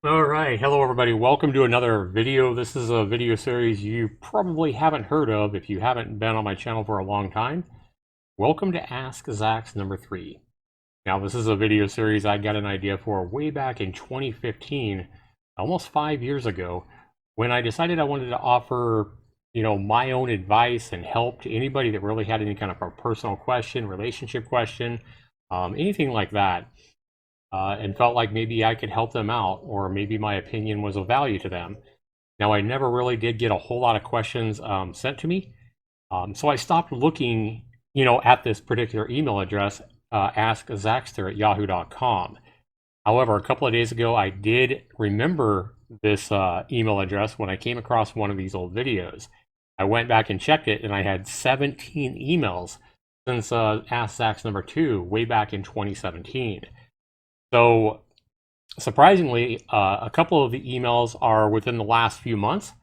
All right, hello everybody. Welcome to another video. This is a video series you probably haven't heard of if you haven't been on my channel for a long time. Welcome to Ask Zax number 3. Now, this is a video series I got an idea for way back in 2015, almost 5 years ago, when I decided I wanted to offer, my own advice and help to anybody that really had any kind of a personal question, relationship question, anything like that, and felt like maybe I could help them out, or maybe my opinion was of value to them. Now, I never really did get a whole lot of questions sent to me, so I stopped looking, at this particular email address, askzaxter@yahoo.com. However, a couple of days ago, I did remember this email address when I came across one of these old videos. I went back and checked it, and I had 17 emails since Ask Zax number 2 way back in 2017. So surprisingly, a couple of the emails are within the last few months.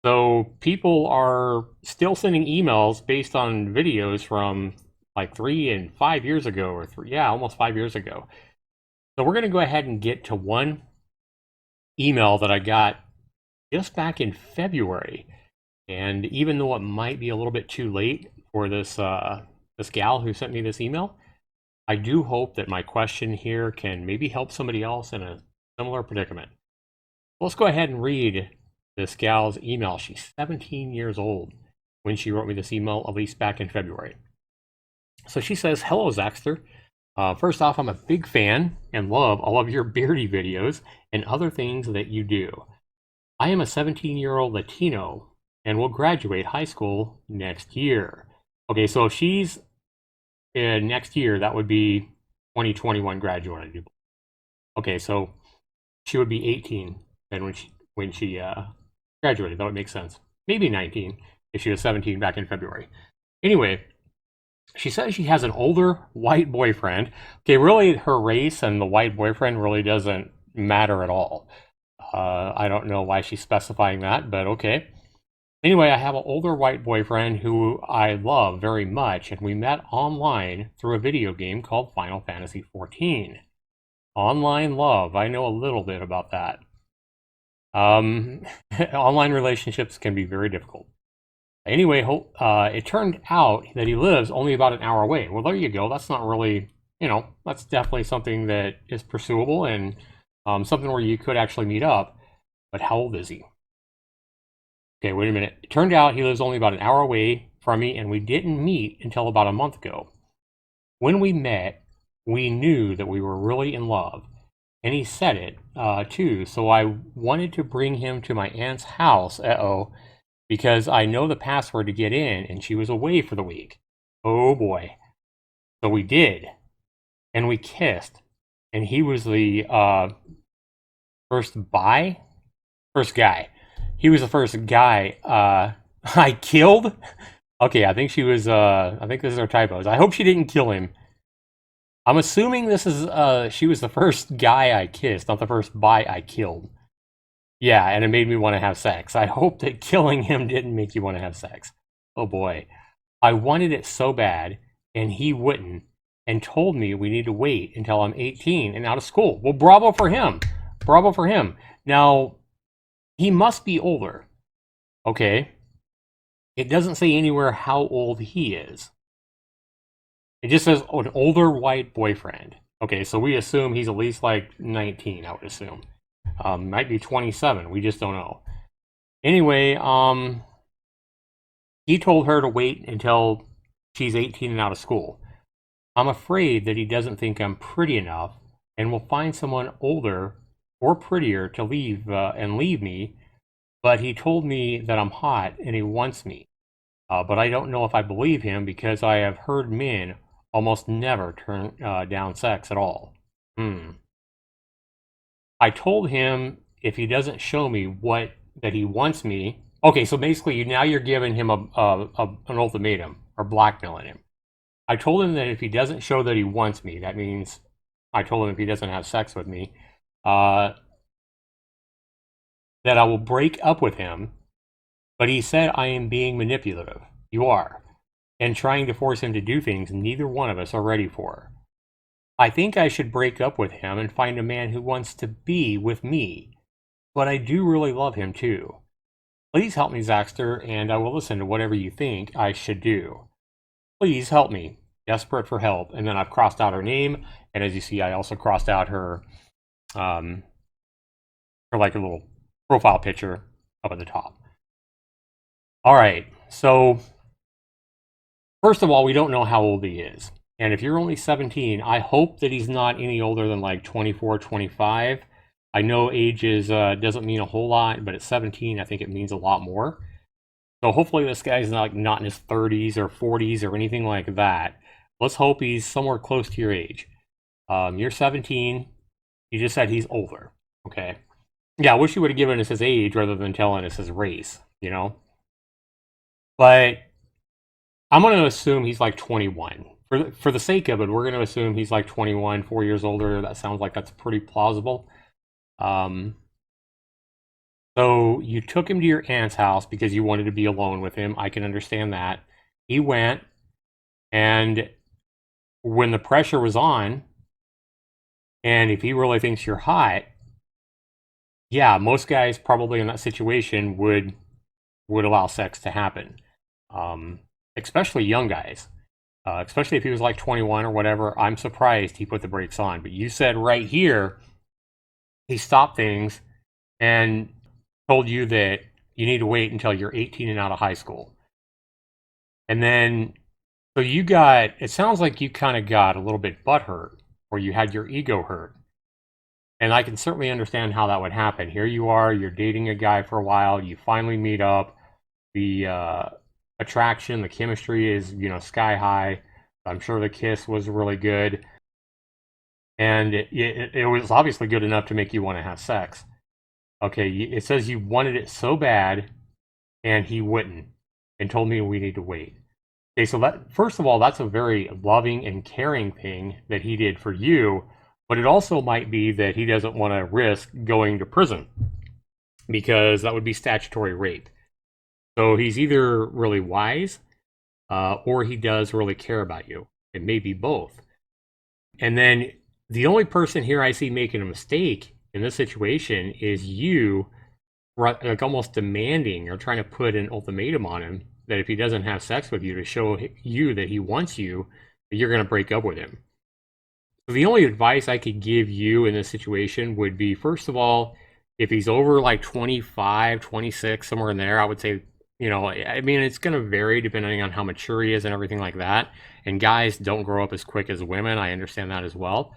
So people are still sending emails based on videos from like 3 and 5 years ago, or almost 5 years ago. So we're going to go ahead and get to one email that I got just back in February. And even though it might be a little bit too late for this gal who sent me this email, I do hope that my question here can maybe help somebody else in a similar predicament. Let's go ahead and read this gal's email. She's 17 years old when she wrote me this email, at least back in February. So she says, "Hello, Zaxter. First off, I'm a big fan and love all of your beardy videos and other things that you do. I am a 17-year-old Latino and will graduate high school next year." Okay, so if she's next year, that would be 2021 graduate, I do. Okay, so she would be 18 then when she graduated. That would make sense. Maybe 19 if she was 17 back in February. Anyway, she says she has an older white boyfriend. Okay, really, her race and the white boyfriend really doesn't matter at all. I don't know why she's specifying that, but okay. Anyway, I have an older white boyfriend who I love very much, and we met online through a video game called Final Fantasy XIV. Online love, I know a little bit about that. Online relationships can be very difficult. Anyway, it turned out that he lives only about an hour away. Well, there you go. That's not really, that's definitely something that is pursuable and something where you could actually meet up. But how old is he? Okay, wait a minute. It turned out he lives only about an hour away from me, and we didn't meet until about a month ago. When we met, we knew that we were really in love, and he said it too. So I wanted to bring him to my aunt's house, because I know the password to get in, and she was away for the week. Oh boy. So we did, and we kissed, and he was the first guy. He was the first guy I killed. Okay, I think she was. I think this is her typos. I hope she didn't kill him. I'm assuming this is. She was the first guy I kissed, not the first guy I killed. Yeah, and it made me want to have sex. I hope that killing him didn't make you want to have sex. Oh boy, I wanted it so bad, and he wouldn't, and told me we need to wait until I'm 18 and out of school. Well, bravo for him. Bravo for him. Now, he must be older. Okay. It doesn't say anywhere how old he is. It just says an older white boyfriend. Okay, so we assume he's at least like 19, I would assume. Might be 27. We just don't know. Anyway, he told her to wait until she's 18 and out of school. I'm afraid that he doesn't think I'm pretty enough and will find someone older or prettier to leave me. But he told me that I'm hot and he wants me. But I don't know if I believe him because I have heard men almost never turn down sex at all. I told him if he doesn't show me that he wants me. Okay, so basically now you're giving him an ultimatum or blackmailing him. I told him that if he doesn't show that he wants me, that means I told him if he doesn't have sex with me, that I will break up with him. But he said I am being manipulative. You are. And trying to force him to do things neither one of us are ready for. I think I should break up with him and find a man who wants to be with me. But I do really love him too. Please help me, Zaxter, and I will listen to whatever you think I should do. Please help me. Desperate for help. And then I've crossed out her name, and as you see, I also crossed out um, her like a little profile picture up at the top. All right, so first of all, we don't know how old he is. And if you're only 17, I hope that he's not any older than like 24, 25. I know age is doesn't mean a whole lot, but at 17, I think it means a lot more. So hopefully this guy's not in his 30s or 40s or anything like that. Let's hope he's somewhere close to your age. You're 17. You just said he's older. Okay. Yeah, I wish you would have given us his age rather than telling us his race, you know? But I'm going to assume he's like 21. For the sake of it, we're going to assume he's like 21, 4 years older. That sounds like that's pretty plausible. Um, so you took him to your aunt's house because you wanted to be alone with him. I can understand that. He went, and when the pressure was on, and if he really thinks you're hot, yeah, most guys probably in that situation would allow sex to happen, especially young guys. Especially if he was like 21 or whatever. I'm surprised he put the brakes on. But you said right here he stopped things and told you that you need to wait until you're 18 and out of high school. And then, so you got, it sounds like you kind of got a little bit butthurt, or you had your ego hurt. And I can certainly understand how that would happen. Here you are, you're dating a guy for a while, you finally meet up, the attraction, the chemistry is, sky high. I'm sure the kiss was really good. And it was obviously good enough to make you want to have sex. Okay, it says you wanted it so bad, and he wouldn't, and told me we need to wait. Okay, so that, first of all, that's a very loving and caring thing that he did for you, but it also might be that he doesn't want to risk going to prison because that would be statutory rape. So he's either really wise or he does really care about you. It may be both. And then the only person here I see making a mistake in this situation is you, like almost demanding or trying to put an ultimatum on him that if he doesn't have sex with you to show you that he wants you, that you're going to break up with him. So the only advice I could give you in this situation would be, first of all, if he's over like 25, 26, somewhere in there, I would say, I mean, it's going to vary depending on how mature he is and everything like that. And guys don't grow up as quick as women. I understand that as well.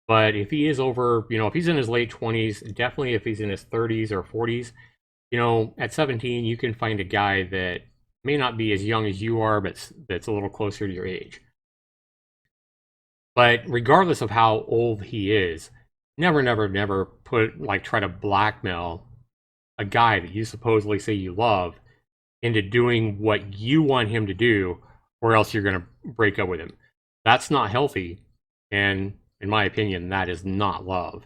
But if he is over, if he's in his late 20s, definitely if he's in his 30s or 40s, at 17, you can find a guy that may not be as young as you are, but that's a little closer to your age. But regardless of how old he is, never, never, never try to blackmail a guy that you supposedly say you love into doing what you want him to do, or else you're going to break up with him. That's not healthy. And in my opinion, that is not love.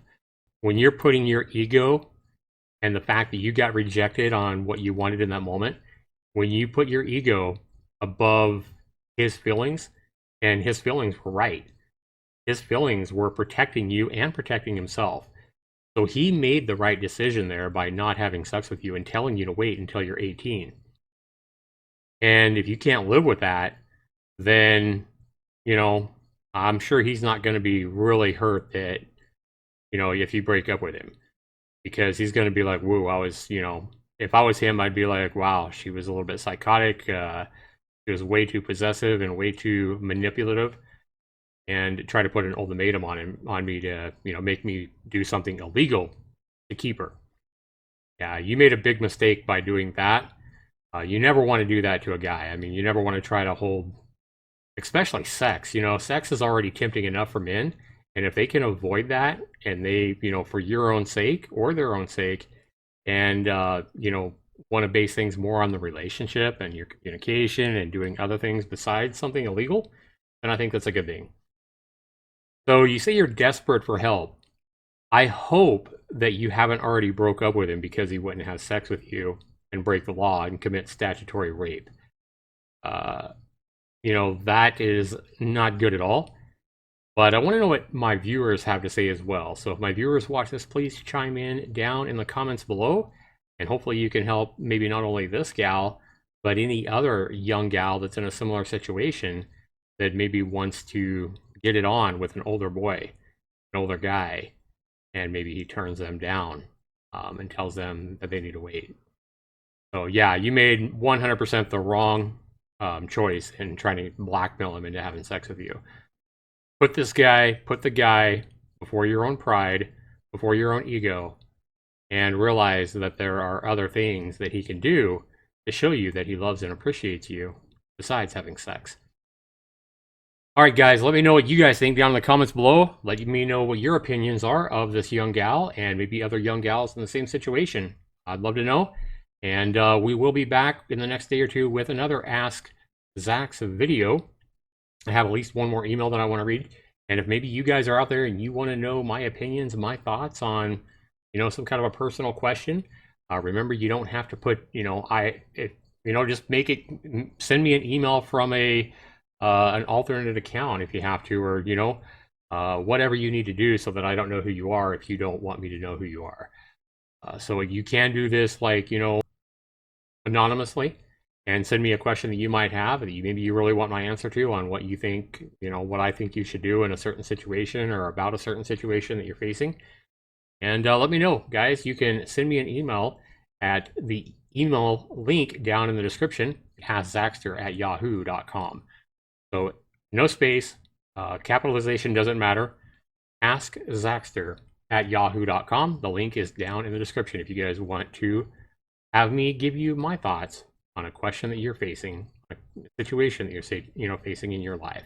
When you're putting your ego and the fact that you got rejected on what you wanted in that moment, when you put your ego above his feelings, and his feelings were right, his feelings were protecting you and protecting himself. So he made the right decision there by not having sex with you and telling you to wait until you're 18. And if you can't live with that, then, I'm sure he's not going to be really hurt that, if you break up with him. Because he's going to be like, woo, if I was him, I'd be like, wow, she was a little bit psychotic. She was way too possessive and way too manipulative, and try to put an ultimatum on me to, make me do something illegal to keep her. Yeah, you made a big mistake by doing that. You never want to do that to a guy. I mean, you never want to try to hold, especially sex. Sex is already tempting enough for men. And if they can avoid that, and they, for your own sake or their own sake, and, want to base things more on the relationship and your communication and doing other things besides something illegal, then I think that's a good thing. So you say you're desperate for help. I hope that you haven't already broke up with him because he wouldn't have sex with you and break the law and commit statutory rape. That is not good at all. But I want to know what my viewers have to say as well. So if my viewers watch this, please chime in down in the comments below. And hopefully you can help maybe not only this gal, but any other young gal that's in a similar situation that maybe wants to get it on with an older boy, an older guy, and maybe he turns them down and tells them that they need to wait. So yeah, you made 100% the wrong choice in trying to blackmail him into having sex with you. Put the guy before your own pride, before your own ego, and realize that there are other things that he can do to show you that he loves and appreciates you besides having sex. All right, guys, let me know what you guys think down in the comments below. Let me know what your opinions are of this young gal and maybe other young gals in the same situation. I'd love to know. And we will be back in the next day or two with another Ask Zax video. I have at least one more email that I want to read. And if maybe you guys are out there and you want to know my opinions and my thoughts on, some kind of a personal question, remember, you don't have to put, just send me an email from an alternate account if you have to, or, whatever you need to do so that I don't know who you are if you don't want me to know who you are. So you can do this, anonymously, and send me a question that you might have that maybe you really want my answer to on what you think, what I think you should do in a certain situation or about a certain situation that you're facing. And let me know, guys. You can send me an email at the email link down in the description, askzaxter@yahoo.com. So no space, capitalization doesn't matter. Askzaxter@yahoo.com. The link is down in the description if you guys want to have me give you my thoughts on a question that you're facing, a situation that you're facing in your life.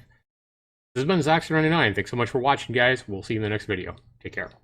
This has been Zaxtor99. Thanks so much for watching, guys. We'll see you in the next video. Take care.